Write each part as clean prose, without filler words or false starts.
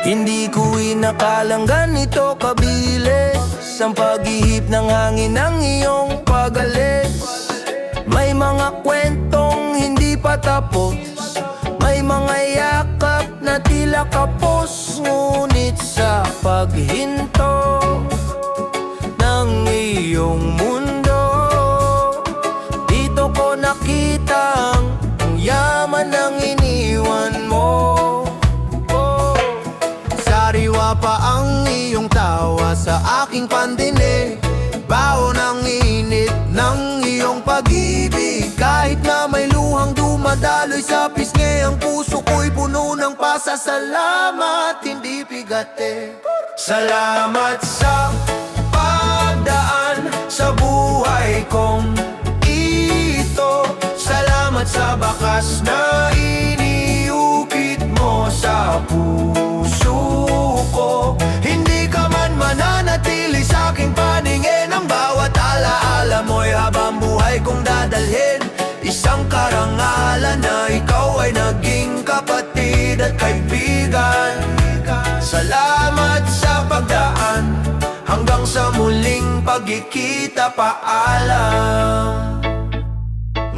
Hindi ko inakalang ganito kabilis ang paghihip ng hangin ng iyong pag-alis. May mga kwentong hindi pa tapos, may mga yakap na tila kapos. Ngunit sa paghinto ng iyong mundo, dito ko nakita ang yaman ng iniwan mo. Sariwa pa ang iyong tawa sa aking pandinig, baon ng init ng iyong pag-ibig. Kahit na may luhang dumadaloy sa pisngi, ang puso ko'y puno ng pasasalamat, hindi bigate. Salamat sa pagdaan sa buhay kong ito. Salamat sa bakas na iniukit mo sa puso ko. Hindi ka man mananatili sa aking paningin, ang bawat alaala mo'y habang buhay kong dadalhin. Isang karangalan na ikaw ay naging kapatid at kaibigan. Salamat sa pagdaan, hanggang sa muling pagkikita, paalam.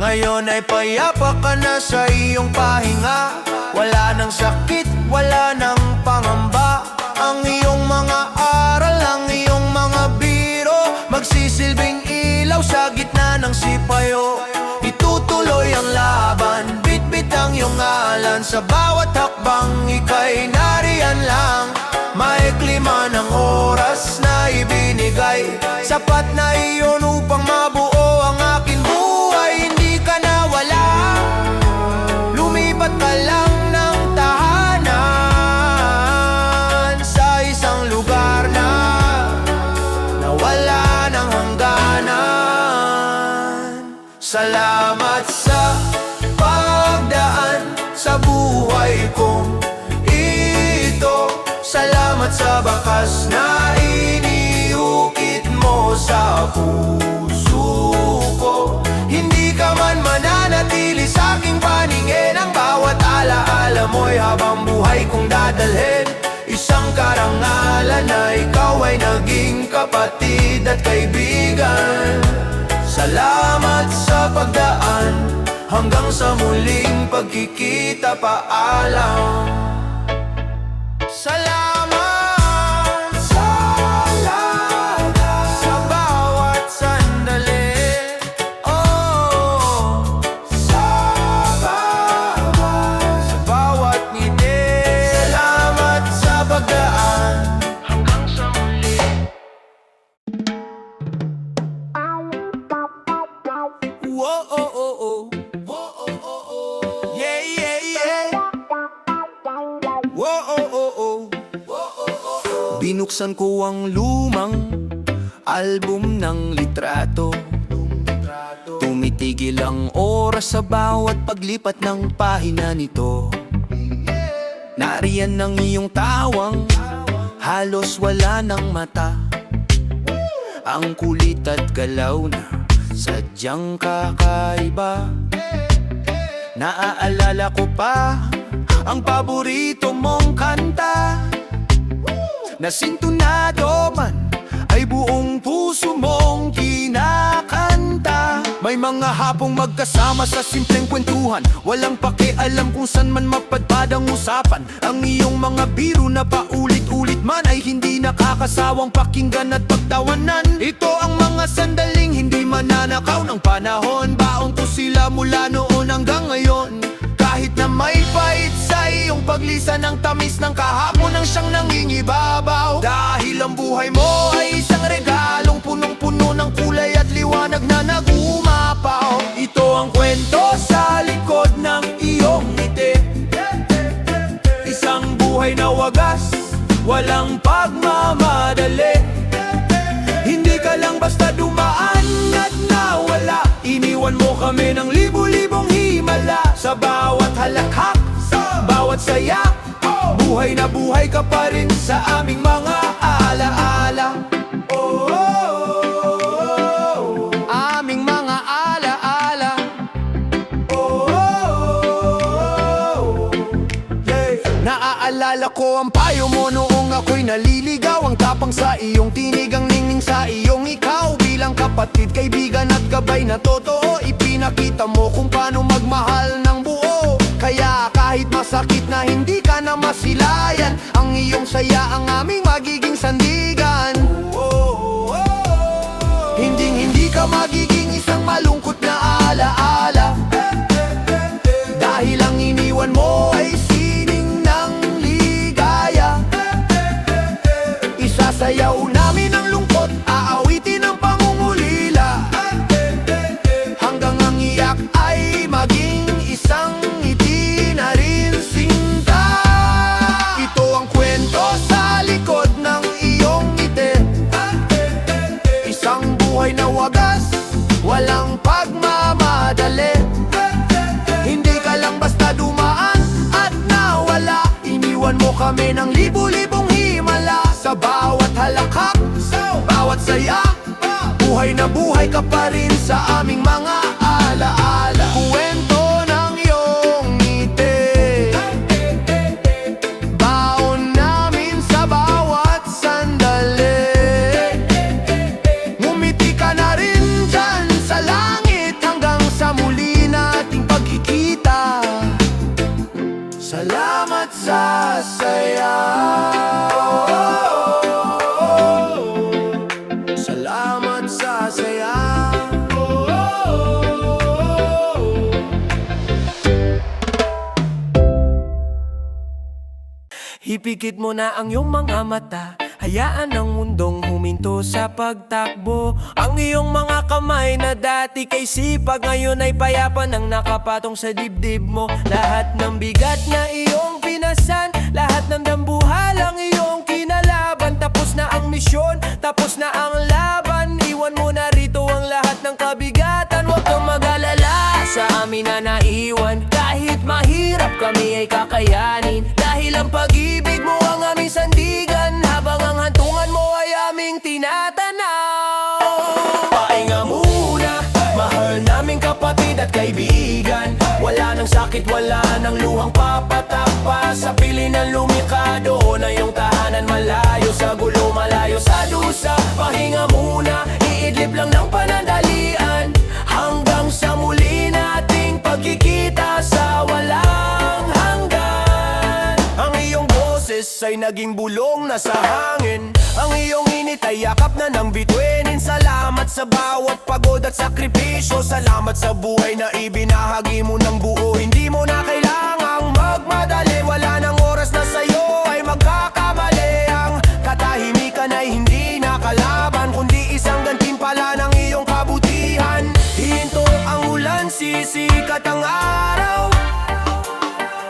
Ngayon ay payapa ka na sa iyong pahinga, wala nang sakit, wala nang pangamba. Ang iyong mga aral, ang iyong mga biro, magsisilbing ilaw sa gitna ng sipayo. Itutuloy ang laban, bitbit ang iyong ngalan, sa bawat hakbang ika'y nariyan lang. Maikli man ang oras na ibinigay, sapat na iyon upang mabuo ang aking buhay. Hindi ka nawala, lumipat ka lang ng tahanan, sa isang lugar na nawala ng hangganan. Salamat sa pagdaan sa buhay kong ito. Salamat sa bakas na iniukit mo sa puso ko. Hindi ka man mananatili sa aking paningin, ang bawat alaala mo'y habang buhay kong dadalhin. Isang karangalan na ikaw ay naging kapatid at kaibigan. Salamat sa pagdaan, hanggang sa muling pagkikita, paalam. Salamat, salamat sa bawat sandali. Oh, salamat sa bawat ngiti. Salamat sa pagdaan, hanggang sa muli. Whoa, oh, oh, oh. Whoa, oh, oh, oh. Yeah, yeah, yeah. Whoa, oh, oh, oh. Binuksan ko ang lumang album ng litrato. Tumitigil ang oras sa bawat paglipat ng pahina nito. Nariyan ang iyong tawang, halos wala ng mata. Ang kulit at galaw na sadyang kakaiba. Naaalala ko pa ang paborito mong kanta, na sintunado man ay buong puso mong kinakanta. May mga hapong magkasama sa simpleng kwentuhan, walang pakialam kung saan man mapadpad ang usapan. Ang iyong mga biro na paulit-ulit man ay hindi nakakasawang pakinggan at pagtawanan. Ito ang mga sandaling hindi mananakaw ng panahon, baon ko sila mula noon hanggang ngayon. Kahit na may pait sa iyong paglisan, ng tamis ng kahapon ang siyang nangingibabaw. Dahil ang buhay mo ay isang regalong punong-puno ng kulay at liwanag na nagumapaw. Ito ang kwento sa likod ng iyong ngiti, isang buhay na wagas, walang pagmamadali. Hindi ka lang basta dumaan at nawala, iniwan mo kami ng libu-libong himala. Sa bawat halakhak, bawat saya, buhay na buhay ka pa rin sa aming mga alaala. Oh, oh, oh, oh. Aming mga alaala. Oh, oh, oh, oh. Yeah. Naaalala ko ang payo mo noong ako'y naliligaw. Ang tapang sa iyong tinig, ang ningning sa iyong ikaw. Bilang kapatid, kaibigan at gabay na totoo, ipinakita mo kung paano magmahal ng buo. Kaya kahit masakit na hindi ka na masilayan, ang iyong saya ang aming magiging sandigan. Hindi ka magiging isang malungkot na alaala, dahil ang iniwan mo ay sining ng ligaya. Isasayaw namin ang lungkot, aawitin ang pangungulila, hanggang ang iyak ay maging isang ngiti na rin sinta. Ito ang kwento sa likod ng iyong ngiti, isang buhay na wagas, walang pagmamadali. Hindi ka lang basta dumaan at nawala, iniwan mo kami ng libu-libong himala. Sa bawat halakhak, sa bawat saya, buhay na buhay ka pa rin sa aming mga alaala. Kwento ng iyong ngiti, baon namin sa bawat sandali. Ngumiti ka na rin dyan sa langit, hanggang sa muli nating pagkikita. Salamat sa saya, salamat sa saya. Ipikit mo na ang iyong mga mata, hayaan ang mundong huminto sa pagtakbo. Ang iyong mga kamay na dati kay sipag, ngayon ay payapa nang nakapatong sa dibdib mo. Lahat ng bigat na iyong pinasan, lahat ng dambuhal ang iyong kinalaban. Tapos na ang misyon, tapos na ang laban, iwan mo na rito ang lahat ng kabigatan. Huwag kang mag-alala, sa amin na naiwan. Kahit mahirap kami ay kakayanin, dahil ang pag-ibig mo ang aming sandigan, habang ang hantungan mo ay aming tinatanaw. Pahinga muna, mahal naming kapatid at kaibigan. Wala nang sakit, wala nang luhang papatakpa. Sa pili ng lumikha, doon na iyong tahanan. Malayo sa gulo, malayo sa dusa. Pahinga muna, iidlip lang ng panandalian, hanggang sa muli nating pagkikita sa walang hanggan. Ang iyong boses ay naging bulong na sa hangin, ang iyong init ay yakap na ng bituinin. Salamat sa bawat pagod at sakripisyo, salamat sa buhay na ibinahagi mo ng buo. Hindi mo na kailangang magmadali, wala nang oras na sa'yo ay magkakamali. Ang katahimikan ay hindi nakalaban, kundi isang gantimpala ng iyong kabutihan. Hinto ang ulan, sisikat ang araw,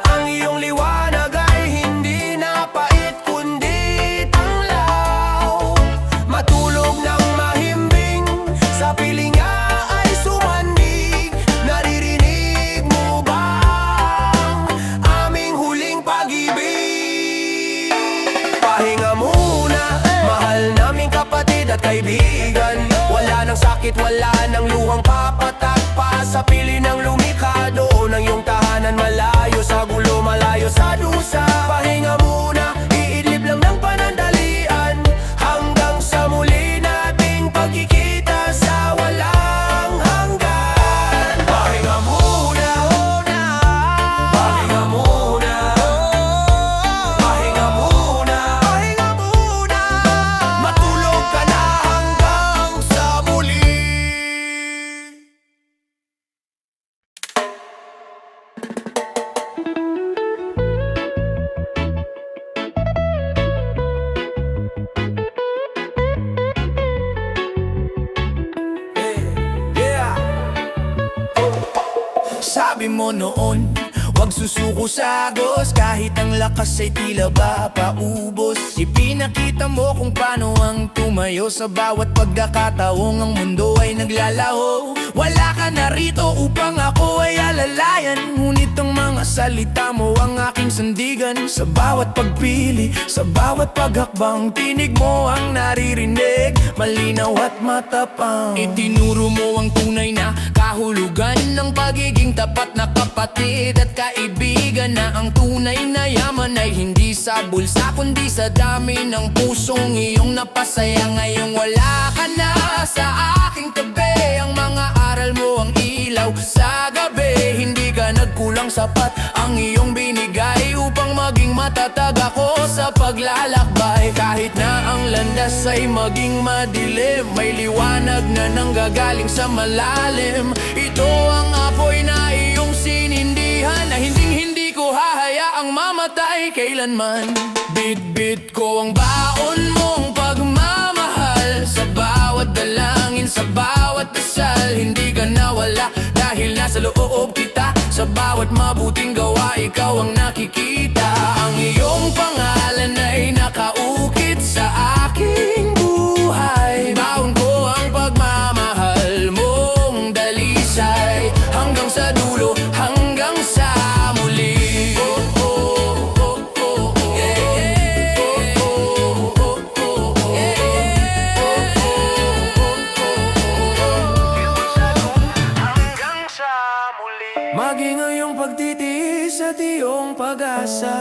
ang iyong liwanag ay hindi na pait kundi tanglaw. Matulog ng mahimbing, sa pilinga ay sumandig. Naririnig mo ba ang aming huling pag-ibig? Pahinga muna, mahal naming kapatid at kaibigan. Wala nang sakit, wala nang luhang papatakpa. Sa pili ng lumikha, doon ang iyong tahanan. Malayo sa gulo, malayo sa dusa. Pahinga muna, iidlip lang ng panandalian, hanggang sa muli nating pagkikita sa walang hanggan. Pahinga muna, pahinga muna, pahinga muna, pahinga muna. Matulog ka na hanggang sa muli. Yeah. Sabi mo noon, wag susuko sa agos, kahit ang lakas ay tila ba paubos. Ipinakita mo kung paano ang tumayo, sa bawat pagkakataong ang mundo ay naglalaho. Wala ka na rito upang ako ay alalayan, ngunit ang mga salita mo ang aking sandigan. Sa bawat pagpili, sa bawat paghakbang, tinig mo ang naririnig, malinaw at matapang. Itinuro mo ang tunay na kahulugan ng pagiging tapat na kapatid at kaibigan, na ang tunay na yaman ay sa bulsa kundi sa dami ng pusong iyong napasaya. Ngayong wala ka na sa aking tabi, ang mga aral mo ang ilaw sa gabi. Hindi ka nagkulang, sapat ang iyong binigay upang maging matatag ako sa paglalakbay. Kahit na ang landas ay maging madilim, may liwanag na nanggagaling sa malalim. Ito ang apoy na iyong sinindihan, na hindi ko hahayaang mamatay kailanman. Bit-bit ko ang baon mong pagmamahal, sa bawat dalangin, sa bawat dasal. Hindi ka nawala dahil nasa loob kita, sa bawat mabuting gawa ikaw ang nakikita. Ang iyong pangalan ay nakaukit sa aking buhay. Baon ko ang pagmamahal mong dalisay, hanggang sa dulo, hanggang sa muli. Oh, oh, oh, oh, oh, yeah. Oh, oh, oh, oh, oh, yeah. Hanggang sa muli. Maging ang iyong pagtitiis at iyong pag-asa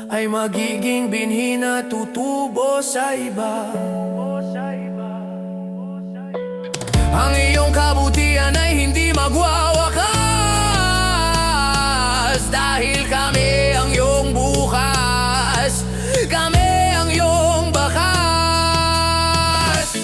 ay magiging binhi na tutubo sa iba. Ang iyong kabutihan ay hindi magwawakas, dahil kami ang iyong bukas, kami ang iyong bakas.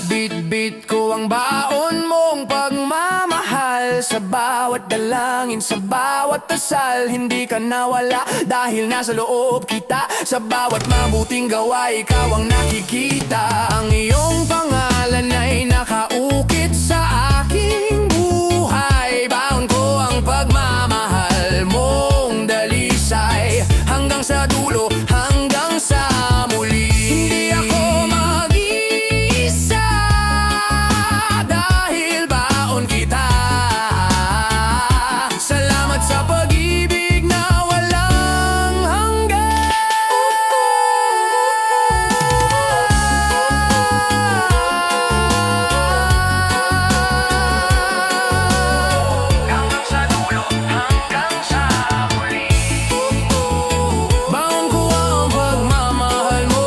Bit-bit ko ang baon mong pagmamahal, sa bawat dalangin, sa bawat dasal. Hindi ka nawala dahil nasa loob kita, sa bawat mabuting gawa ikaw ang nakikita. Ang iyong pangalan ay nakaukit sa aking buhay. Baon ko ang pagmamahal mong dalisay, hanggang sa dulo, hanggang sa muli. Hindi ako mag-iisa dahil baon kita. Salamat sa pag-ibig na walang hanggan. Hanggang sa dulo, hanggang sa muli. Baon ko ang pagmamahal mo.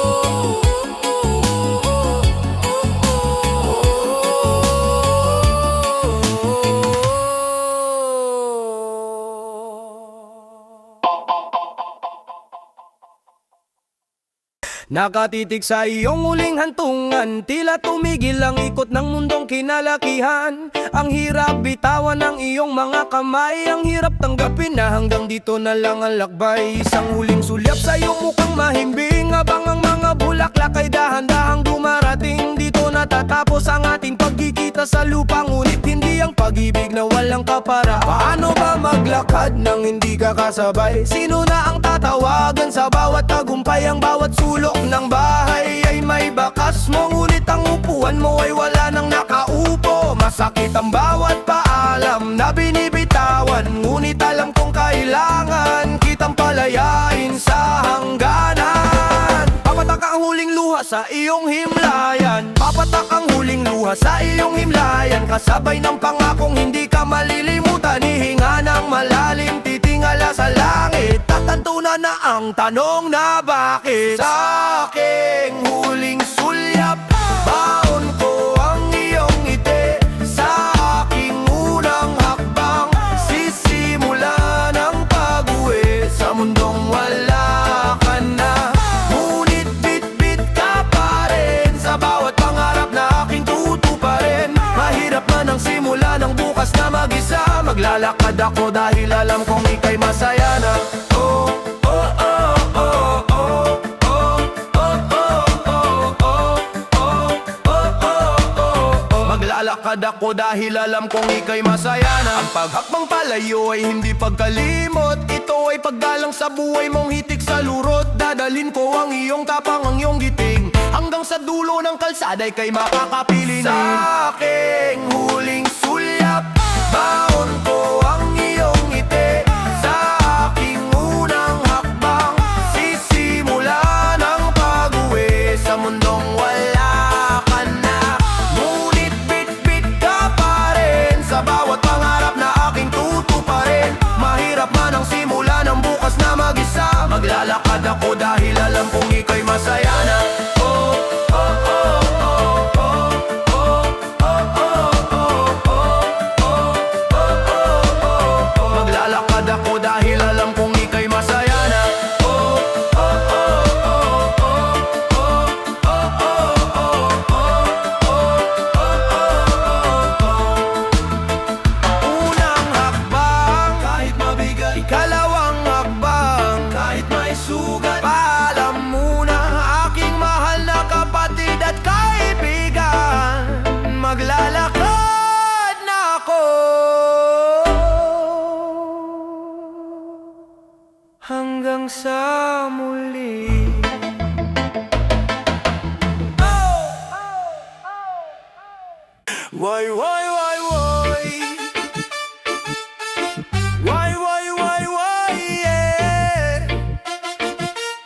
Nakatitig sa iyong huling hantungan, tila tumigil ang ikot ng mundong kinalakihan. Ang hirap bitawan ng iyong mga kamay, ang hirap tanggapin na hanggang dito na lang ang lakbay. Isang huling sulyap sa iyong mukhang mahimbing, habang ang mga bulaklak ay dahan-dahang dumarating. Dito natatapos ang ating pagkikita sa lupa, ngunit hindi ang pag-ibig na walang kapara. Paano ba maglakad nang hindi ka kasabay? Sino na ang tatawagan sa bawat tagumpay? Ang bawat sulok ng bahay ay may bakas mo, ngunit ang upuan mo ay wala nang nakaupo. Masakit ang bawat paalam na binibitawan, ngunit alam kong kailangan kitang palayain sa hangganan. Papatak ang huling luha sa iyong himlayan, papatak ang huling luha sa iyong himlayan. Kasabay ng pangakong hindi ka malilimutan, hihinga ng malalim, titingala sa langit. Tatantunan na ang tanong na bakit. Sa aking huling sulyap, baon ko ang iyong ngiti. Sa aking unang hakbang, sisimula ng pag-uwi sa mundong wala ka na. Ngunit bit-bit ka pa rin sa bawat pangarap na aking tutuparin. Mahirap man ang simula ng bukas na mag-isa, maglalakad ako dahil alam kong ika'y masaya na. Oh, oh, oh, oh, oh. Maglalakad ako dahil alam kong ika'y masaya na. Ang paghakbang palayo ay hindi pagkalimot, ito ay pagdalang sa buhay mong hitik sa lurot. Dadalhin ko ang iyong tapang, ang iyong giting, hanggang sa dulo ng kalsada kay makakapiling. Sa aking huling sulyap, baon ko ang iyong ngiti. Sa aking unang hakbang, sisimula ng pag-uwi sa mundong wala ka na. Ngunit bit-bit ka pa rin sa bawat pangarap na aking tutuparin. Mahirap man ang simula ng bukas na mag-isa, masaya na. Oh, oh, oh, oh, oh, oh, oh, oh, oh, oh, oh. Maglalakad ako dahil alam kong ika'y masaya na. Oh, oh, oh, oh, oh, oh, oh, oh, oh, Unang hakbang, kahit mabigat. Ikalawang hakbang, kahit may sugat. Paalam muna, aking mahal na kapatid at kaibigan. Maglalakad na ako hanggang sa muli. Why, why, why, why? Why, why, why, why, yeah.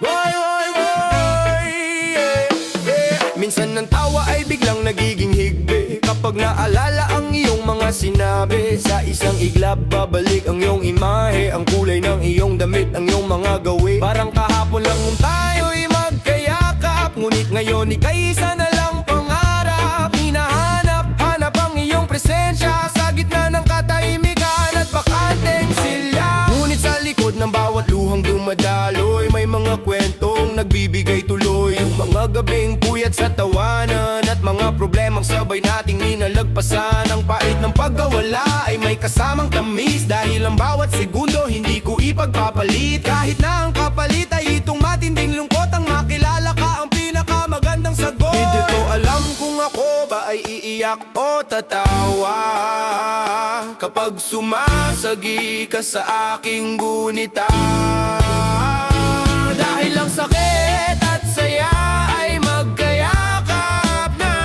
Why, why, why, yeah, yeah. Minsan ng tawa ay biglang nagiging higbi kapag naalala ang iyong mga sinabi. Sa isang iglap, babalik ang iyong imahe, ang kulay ng iyong damit, ang iyong mga gawi. Parang kahapon lang nung tayo'y magkayakap, ngunit ngayon ika'y isa na lang pangarap. Hinahanap-hanap ang iyong presensya sa gitna ng katahimikan at bakanteng silya. Ngunit sa likod ng bawat luhang dumadaloy, may mga kwentong nagbibigay tuloy. Mga gabing puyat sa tawanan at mga problemang sabay nating ninalagpasan. Ang pait ng pagkawala ay may kasamang tamis, dahil ang bawat segundo hindi ko ipagpapalit. Kahit na ang kapalit ay itong matinding lungkot, ang makilala ka ang pinakamagandang sagot. Hindi ko alam kung ako ba ay iiyak o tatawa kapag sumasagi ka sa aking gunita. Dahil ang sakit at saya ay magkayakap na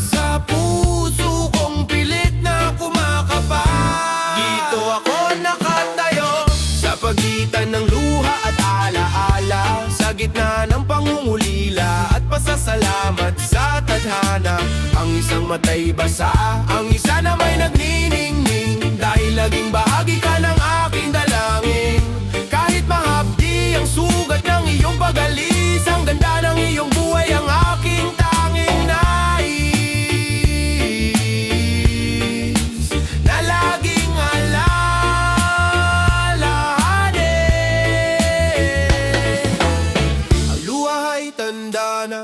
sa puso kong pilit na kumakapal. Dito ako nakatayo sa pagitan ng luha at alaala, sa gitna ng pangungulila at pasasalamat sa tadhana. Ang isang matay basa, ang isa na may nagniningning, dahil laging bahagi ka ng aking dalangin. Kahit mahapdi ang sugat ng iyong pag-alis, ang ganda ng iyong buhay ang aking tanging nais, na laging alalahanin. Ang luha ay tanda na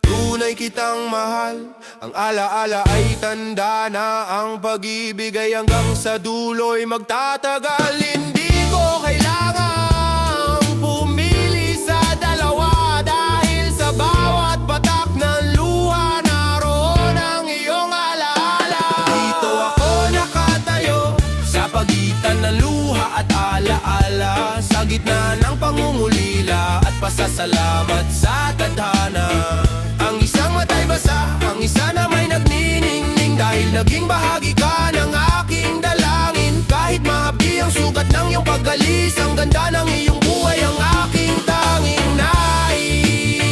tunay kitang mahal, ang alaala ay tanda na ang pag-ibig ay hanggang sa dulo'y magtatagal. Hindi ko kailangang pumili sa dalawa, dahil sa bawat patak ng luha naroon ang iyong alaala. Dito ako nakatayo sa pagitan ng luha at alaala, sa gitna ng pangungulila at pasasalamat sa tadhana. Ang isang matay basa, ang isa na may nagniningning, dahil naging bahagi ka ng aking dalangin. Kahit mahapdi ang sugat ng iyong pag-alis, ang ganda ng iyong buhay ang aking tanging nais,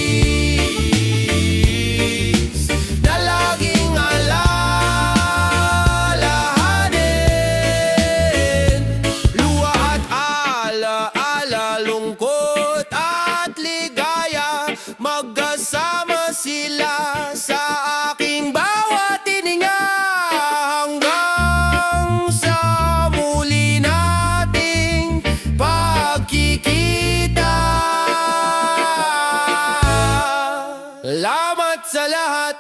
na laging alalahanin. Luha at alaala, lungkot at ligaya, magkasama sila sa aking bawat hininga, hanggang sa muli nating pagkikita. Salamat sa lahat.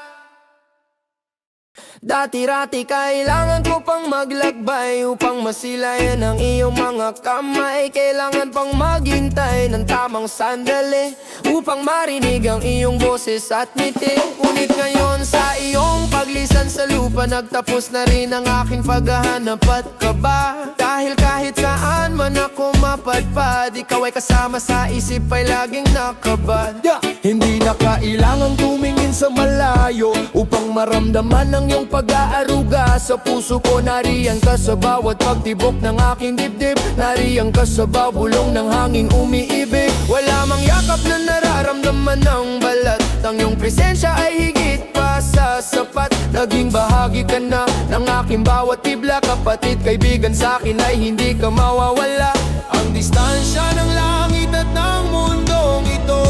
Dati-rati kailangan ko pang maglakbay upang masilayan ang iyong mga kamay. Kailangan pang maghintay ng tamang sandali upang marinig ang iyong boses at ngiti. Ngunit ngayon sa iyong paglisan sa lupa, nagtapos na rin ang aking paghahanap at kaba. Dahil kahit saan man ako mapadpad, ikaw ay kasama sa isip ay laging nakabad. Hindi na kailangang tumingin sa malayo upang maramdaman ang iyong pag-aaruga sa puso ko. Nariyan ka sa bawat pagtibok ng aking dibdib, nariyan ka sa babulong ng hanging umiibig. Wala mang yakap na nararamdaman ng balat, ang iyong presensya ay higit pa sa sapat. Naging bahagi ka na ng aking bawat tibla, kapatid, kaibigan, sa akin ay hindi ka mawawala. Ang distansya ng langit at ng mundong ito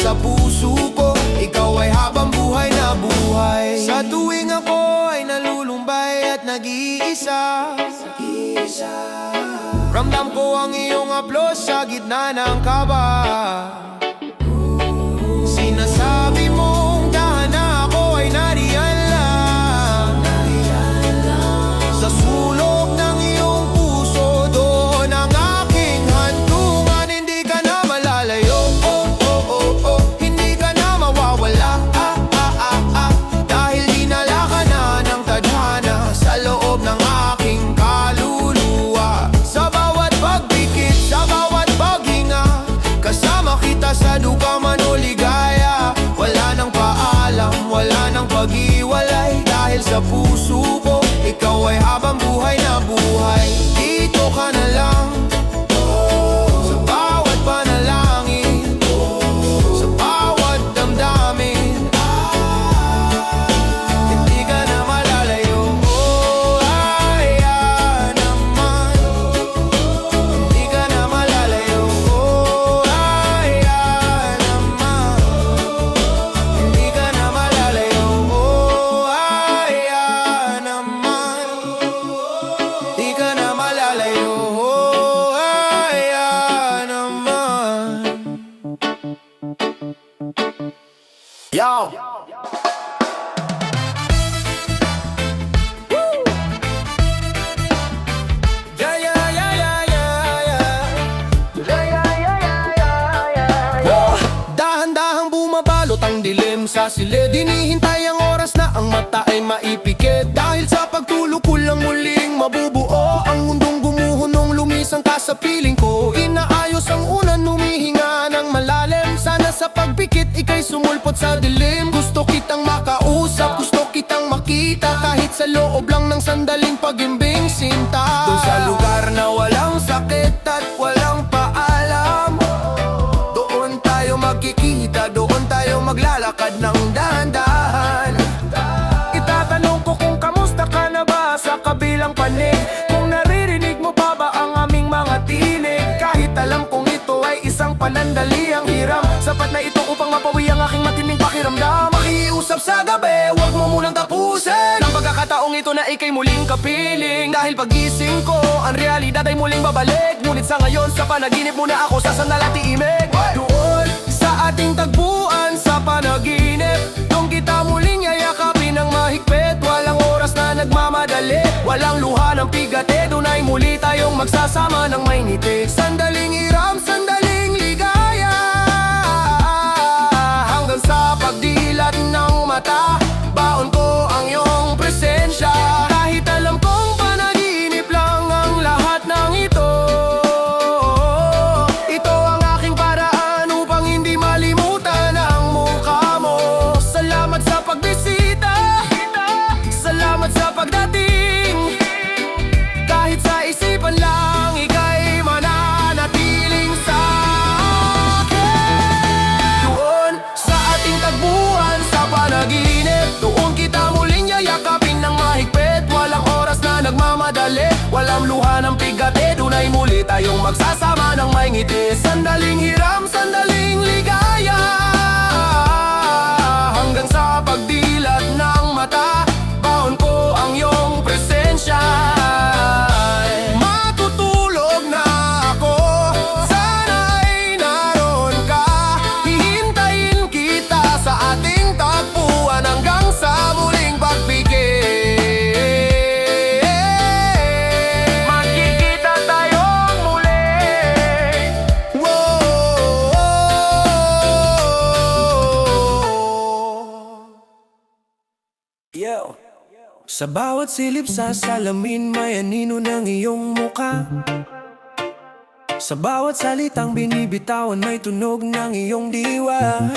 sa puso ko. Ikaw ay habang buhay na buhay. Sa tuwing ako ay nalulumbay at nag-iisa, ramdam ko ang iyong aplos sa gitna ng kaba. Sinasabi mong dahan na ako ay nariyan lang. Sa sulok ng iyong puso, doon ang aking hantungan. Hindi ka na malalayo, oh, oh, oh, oh. Hindi ka na mawawala, dahil dinala ka na ng tadhana sa loob ng aking kaluluwa. Sa bawat pagpikit, sa bawat paghinga, kasama kita sa duka man o ligaya. Wala nang paalam, wala nang pag-iwalay, dahil sa puso ko, ikaw ay habang buhay na buhay. Dito ka na lang, sa bawat panalangin, sa bawat damdamin. Hindi ka na malalayo, oh, ay, naman. Hindi ka na malalayo, oh, ay, naman. Hindi ka na malalayo, oh, ay, naman. Hindi ka na malalayo, oh, ay, naman. Yo! Yeah, yeah, yeah, yeah, yeah, yeah. Yeah, yeah, yeah, yeah, yeah, yeah. Dahan-dahang bumabalot ang dilim sa silid. Hinihintay ang oras na ang mata ay maipikit. Dahil sa pagtulog ko lang muling mabubuo ang mundong gumuhunong lumisang ka sa piling ko. Inaayos ang unan, humihinga ng malalim. Sana sa pagpikit ika'y sumulpot sa dilim. Gusto kitang makausap, gusto kitang makita, kahit sa loob lang ng sandaling pag-imbing sinta. Doon sa lugar na walang sakit at walang paalam, doon tayo magkikita, doon tayo maglalakad ng dahan-dahan. Itatanong ko kung kamusta ka na ba sa kabilang panig, kung naririnig mo pa ba ang aming mga tinig. Kahit alam kong ito ay isang panandaliang hiram, sapat na ito upang mapawi ang aking matinding pakiramdam. Makiusap sa gabi, huwag mo munang tapusin ang pagkakataong ito na ika'y muling kapiling. Dahil pagising ko, ang realidad ay muling babalik. Ngunit sa ngayon, sa panaginip mo na ako sa sandalati imig. Doon sa ating tagpuan sa panaginip, doon kita muling yayakapin ng mahigpit. Walang oras na nagmamadali, walang luha ng pigate. Doon ay muli tayong magsasama ng may ngiti. Sandaling hiram, sandaling ligaya, hanggang sa pagdilat ng mata, baon ko ang iyong presensya. Kahit alam kong panaginip lang ang lahat ng ito, ito ang aking paraan upang hindi malimutan ang mukha mo. Salamat sa pagbisita, salamat sa pagdating. Kahit sa isipan lang, ika'y mananatiling sa akin. Doon sa ating tagpuan sa panaginip, doon kita muling yayakapin ng mahigpit. Walang oras na nagmamadali, walang luha ng pigate. Doon ay muli tayong magsasama ng may ngiti. Sandaling hiram, sandaling ligaya, hanggang sa pagdilat ng mata, baon ko ang iyong presensya. Matutulog na ako, sana'y naroon ka. Hihintayin kita sa ating tagpuan hanggang sa muling pagpikit. Magkikita tayong muli. Whoa. Yo. Sa bawat silip sa salamin, may anino ng iyong muka. Sa bawat salitang binibitawan, may tunog ng iyong diwa.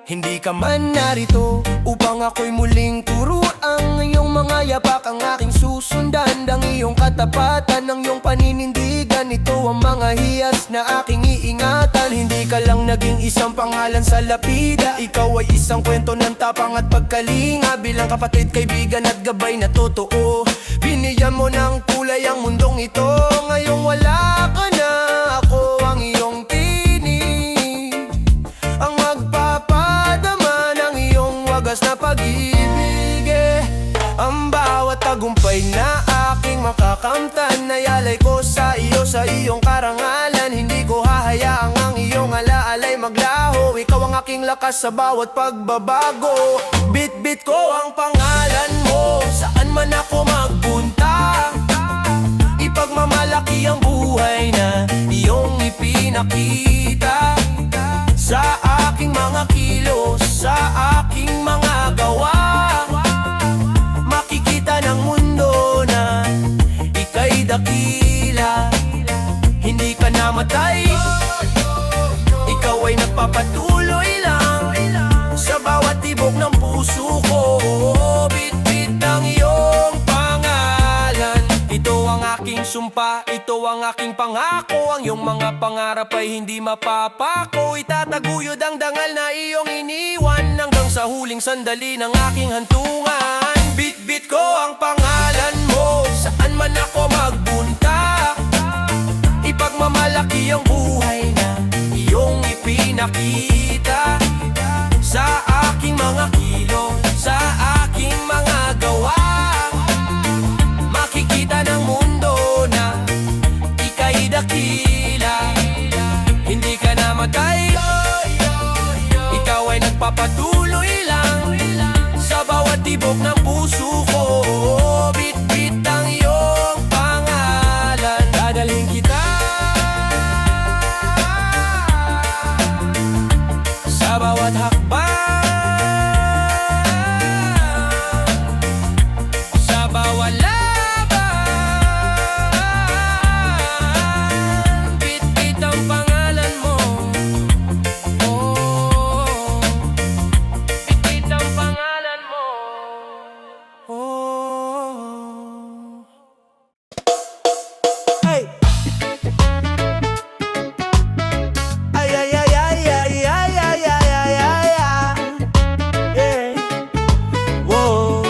Hindi ka man narito upang ako'y muling turuan. Iyong mga yapak ang aking susundan, ang iyong katapatan, ang iyong paninindigan. Ito ang mga hiyas na aking iingatan. Hindi ka lang naging isang pangalan sa lapida, ikaw ay isang kwento ng tapang at pagkalinga. Bilang kapatid, kaibigan at gabay na totoo, binigyan mo ng kulay ang mundong ito. Ngayong wala ka na, ako ang iyong tinig, ang pag-ibig Ang bawat tagumpay na aking makakamtan Nayalay ko sa iyong karangalan Hindi ko hahayaang ang iyong alaalay maglaho Ikaw ang aking lakas sa bawat pagbabago Bit-bit ko ang pangalan mo Saan man ako magpunta Ipagmamalaki ang buhay na iyong ipinakita Sa aking mga kilos, sa aking mga gawa Makikita ng mundo na ika'y dakila Hindi ka namatay Ikaw ay nagpapatuloy lang Sa bawat tibok ng puso ko Bit-bit ang iyong pangalan Ito ang aking sumpa, ito ang aking pangako Ang iyong mga pangarap ay hindi mapapako Itataguyod ang dangal na iyong iniwan Hanggang sa huling sandali ng aking hantungan Bit-bit ko ang pangalan mo Saan man ako magbunta Ipagmamalaki ang buhay na iyong ipinakita Sa aking mga kilo, sa aking mga gawa Makikita ng mundo na ika'y dakila Hindi ka namatay Ikaw ay nagpapatuloy lang Sa bawat tibok ng puso ko Bit-bit ang iyong pangalan Dadalhin kita Sa bawat hakbang Sa bawat laban Bit-bit ang pangalan mo Bit-bit ang pangalan mo Hey! Ay, ay, ay, ay, ay, ay, ay, ay, ay, ay, ay. Wow.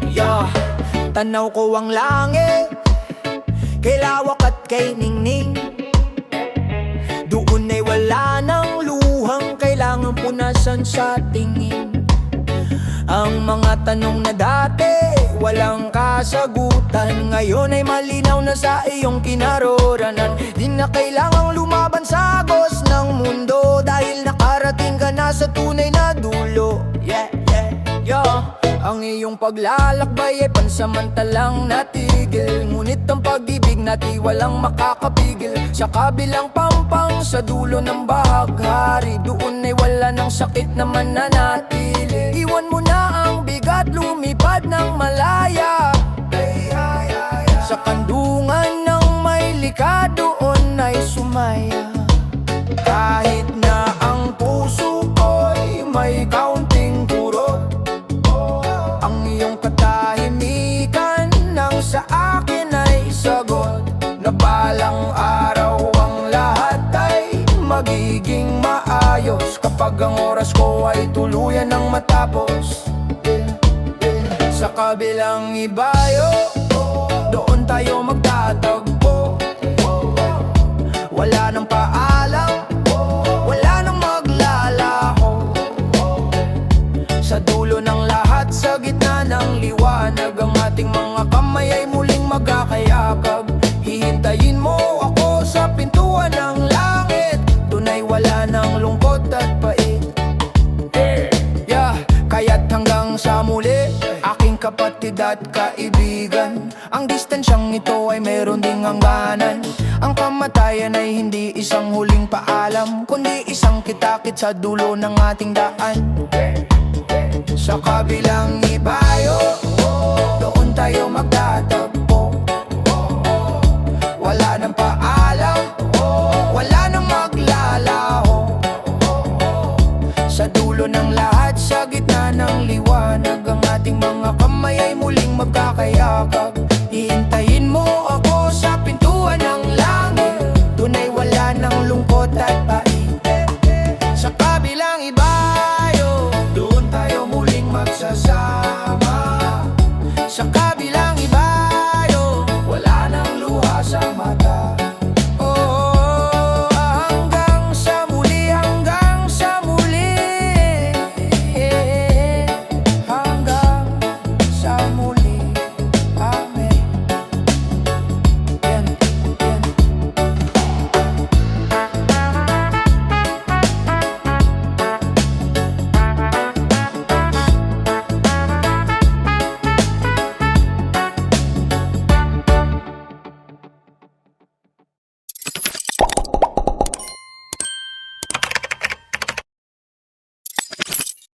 Yeah. Tanaw ko ang langit Kay lawak at kay ningning Doon ay wala ng luhang Kailangan punasan sa tingin Ang mga tanong na dati Walang kasagutan Ngayon ay malinaw na sa iyong kinarooranan Di na kailangang lumaban sa agos ng mundo Dahil nakarating ka na sa tunay na dulo Yeah, yeah, yeah Ang iyong paglalakbay ay pansamantalang natigil Ngunit ang pag-ibig natin walang makakapigil Sa kabilang pampang sa dulo ng bahaghari Doon ay wala ng sakit na mananatili Iwan mo na ang bigat lumipad ng malaya Sa kandungan ng may lika doon ay sumaya Kahit na ang puso ko'y may kaunting kurot Ang iyong katahimikan nang sa akin ay sagot Na balang araw ang lahat ay magiging maayos Kapag ang oras ko ay tuluyan ng matapos Sa kabilang ibayo, doon tayo magtatagpo Wala nang paalam, wala nang maglalaho Sa dulo ng lahat, sa gitna ng liwanag Ang ating mga kamay ay muling magkakayakap Hihintayin mo ako sa pintuan ng langit Tunay wala ng lungkot at pait Yeah, kaya't hanggang sa muli Aking kapatid at kaibigan Ang distansyang ito ay meron ding hangganan Ang kamatayan ay hindi isang huling paalam Kundi isang kitakit sa dulo ng ating daan Sa kabilang iba